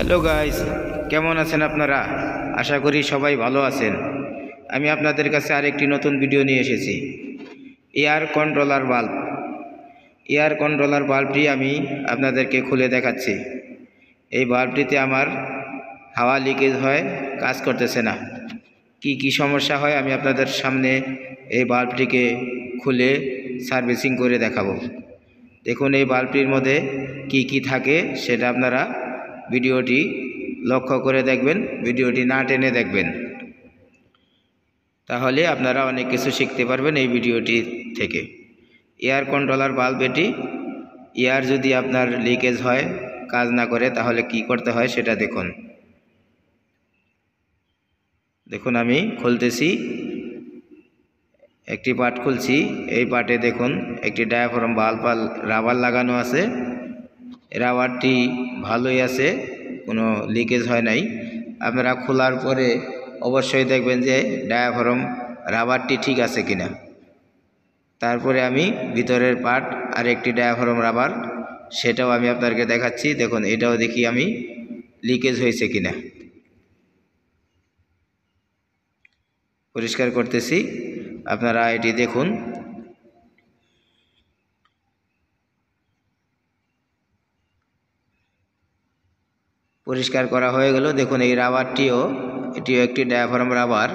Hello guys, কেমন আছেন আপনারা? আশা করি সবাই ভালো আছেন। আমি আপনাদের কাছে আরেকটি নতুন ভিডিও নিয়ে এসেছি। এয়ার কন্ট্রোলার বাল্বটি আমি আপনাদেরকে খুলে দেখাচ্ছি। এই বাল্বটিতে আমার হাওয়া লিকেজ হয়, কাজ করতেছে না। কি সমস্যা হয় আমি আপনাদের সামনে এই বাল্বটিকে খুলে সার্ভিসিং করে দেখাবো। দেখুন এই বাল্বটির মধ্যে কি থাকে সেটা আপনারা ভিডিওটি লক্ষ্য করে দেখবেন, ভিডিওটি না টেনে দেখবেন, তাহলে আপনারা অনেক কিছু শিখতে পারবেন এই ভিডিওটি থেকে। এয়ার কন্ট্রোলার বাল্ব এটি। এয়ার যদি আপনার লিকেজ হয়, কাজ না করে, তাহলে কি করতে হয় সেটা দেখুন। দেখুন আমি খুলতেছি, একটি পার্ট খুলছি। এই পার্টে দেখুন একটি ডায়াফ্রাম বাল্ব রাবার লাগানো আছে। রাবারটি ভালোই আছে, কোনো লিকেজ হয় নাই। আপনারা খোলার পরে অবশ্যই দেখবেন যে ডায়াফ্রাম রাবারটি ঠিক আছে কিনা। তারপরে আমি ভিতরের পার্ট আর একটি ডায়াফ্রাম রাবার, সেটাও আমি আপনাদেরকে দেখাচ্ছি। দেখুন এটাও দেখি আমি লিকেজ হয়েছে কিনা। পরিষ্কার করতেছি, আপনারা এটি দেখুন। পরিষ্কার করা হয়ে গেল। দেখুন এই রাবারটিও, এটিও একটি ডায়াফ্রাম রাবার,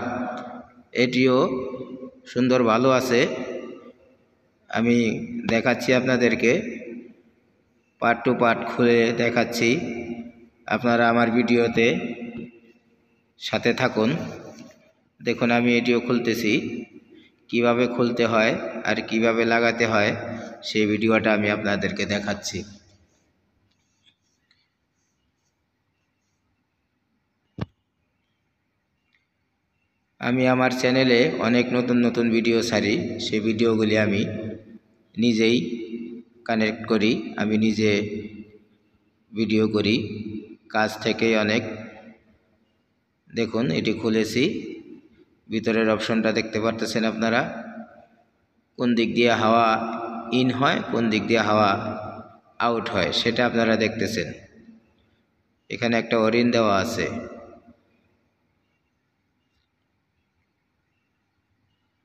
এটিও সুন্দর ভালো আছে। আমি দেখাচ্ছি আপনাদেরকে, পার্ট টু পার্ট খুলে দেখাচ্ছি। আপনারা আমার ভিডিওতে সাথে থাকুন। দেখুন আমি এটিও খুলতেছি, কিভাবে খুলতে হয় আর কিভাবে লাগাতে হয় সেই ভিডিওটা আমি আপনাদেরকে দেখাচ্ছি। আমি আমার চ্যানেলে অনেক নতুন ভিডিও ছাড়ি, সেই ভিডিওগুলি আমি নিজেই কানেক্ট করি, আমি নিজে ভিডিও করি কাজ থেকেই অনেক। দেখুন এটি খুলেছি, ভিতরের অপশনটা দেখতে পারতেছেন আপনারা। কোন দিক দিয়ে হাওয়া ইন হয়, কোন দিক দিয়ে হাওয়া আউট হয় সেটা আপনারা দেখতেছেন। এখানে একটা ওরিন দেওয়া আছে।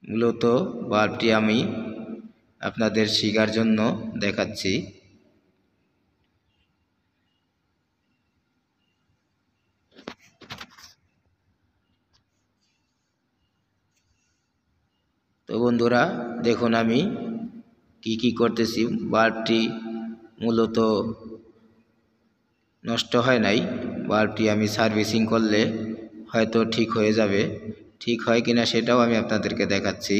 মূলত বাল্বটি আমি আপনাদের শেখার জন্য দেখাচ্ছি। তো বন্ধুরা দেখুন আমি কি করতেছি। বাল্বটি মূলত নষ্ট হয় নাই, বাল্বটি আমি সার্ভিসিং করলে হয়তো ঠিক হয়ে যাবে। ঠিক হয় কিনা সেটাও আমি আপনাদেরকে দেখাচ্ছি।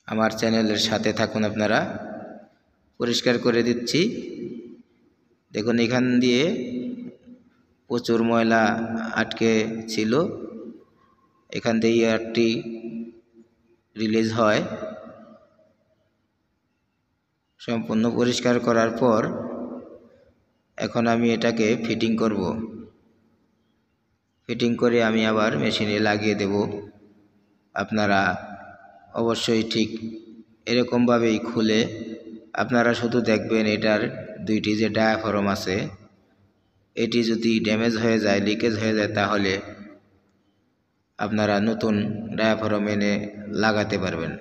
আমার চ্যানেলের সাথে থাকুন আপনারা। পরিষ্কার করে দিচ্ছি। দেখুন এখান দিয়ে প্রচুর ময়লা আটকে ছিল, এখান দিয়ে এয়ারটি রিলিজ হয়। সম্পূর্ণ পরিষ্কার করার পর এখন আমি এটাকে ফিটিং করব। ফিটিং করে আমি আবার মেশিনে লাগিয়ে দেব। আপনারা অবশ্যই ঠিক এরকমভাবেই খুলে আপনারা শুধু দেখবেন এটার দুইটি যে ডায়াফ্রাম আছে, এটি যদি ড্যামেজ হয়ে যায়, লিকেজ হয়ে যায়, তাহলে আপনারা নতুন ডায়াফ্রাম এনে লাগাতে পারবেন।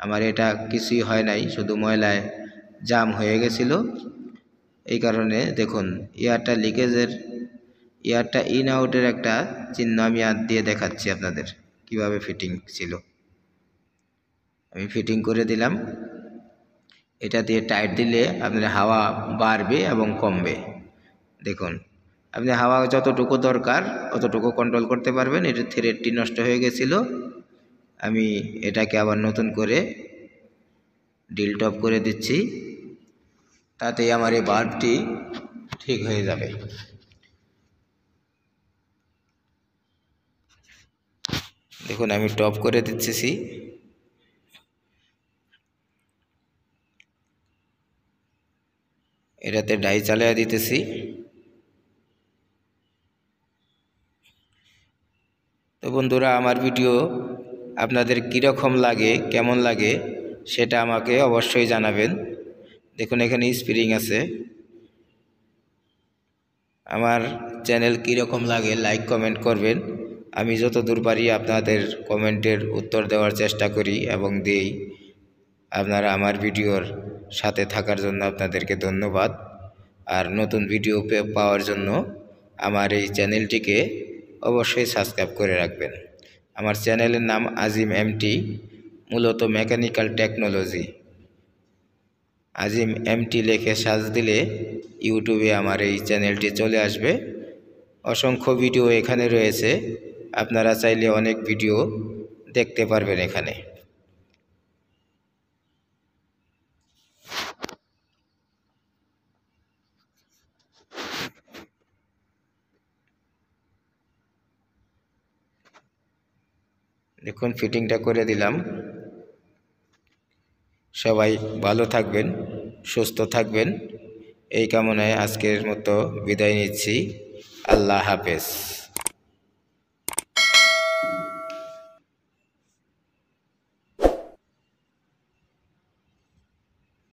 আমার এটা কিছুই হয় নাই, শুধু ময়লায় জাম হয়ে গেছিল। এই কারণে দেখুন এয়ারটা লিকেজের, এয়ারটা ইন আউটের একটা চিহ্ন আমি হাত দিয়ে দেখাচ্ছি আপনাদের কিভাবে ফিটিং ছিল। আমি ফিটিং করে দিলাম। এটা দিয়ে টাইট দিলে আপনার হাওয়া বাড়বে এবং কমবে। দেখুন আপনি হাওয়া যতটুকু দরকার অতটুকু কন্ট্রোল করতে পারবেন। এটার থ্রেডটি নষ্ট হয়ে গেছিল, আমি এটাকে আবার নতুন করে ডিল টপ করে দিচ্ছি, তাতেই আমার এই বাল্বটি ঠিক হয়ে যাবে। দেখুন আমি টপ করে দিচ্ছি। এটাতে ডাই চালিয়ে দিতেছি। তো বন্ধুরা আমার ভিডিও আপনাদের কীরকম লাগে, কেমন লাগে সেটা আমাকে অবশ্যই জানাবেন। দেখুন এখানে স্প্রিং আছে, আমার চ্যানেল কীরকম লাগে লাইক কমেন্ট করবেন। আমি যতদূর পারি আপনাদের কমেন্টের উত্তর দেওয়ার চেষ্টা করি এবং দিই। আপনারা আমার ভিডিওর সাথে থাকার জন্য আপনাদেরকে ধন্যবাদ। আর নতুন ভিডিও পাওয়ার জন্য আমার এই চ্যানেলটিকে অবশ্যই সাবস্ক্রাইব করে রাখবেন। আমার চ্যানেলের নাম আজিম এমটি, মূলত মেকানিক্যাল টেকনোলজি। আজিম এমটি লিখে সার্চ দিলে ইউটিউবে আমার এই চ্যানেলটি চলে আসবে। অসংখ্য ভিডিও এখানে রয়েছে, আপনারা চাইলে অনেক ভিডিও দেখতে পারবেন এখানে। দেখুন ফিটিংটা করে দিলাম। সবাই ভালো থাকবেন, সুস্থ থাকবেন, এই কামনায় আজকের মতো বিদায় নিচ্ছি। আল্লাহ হাফেজ।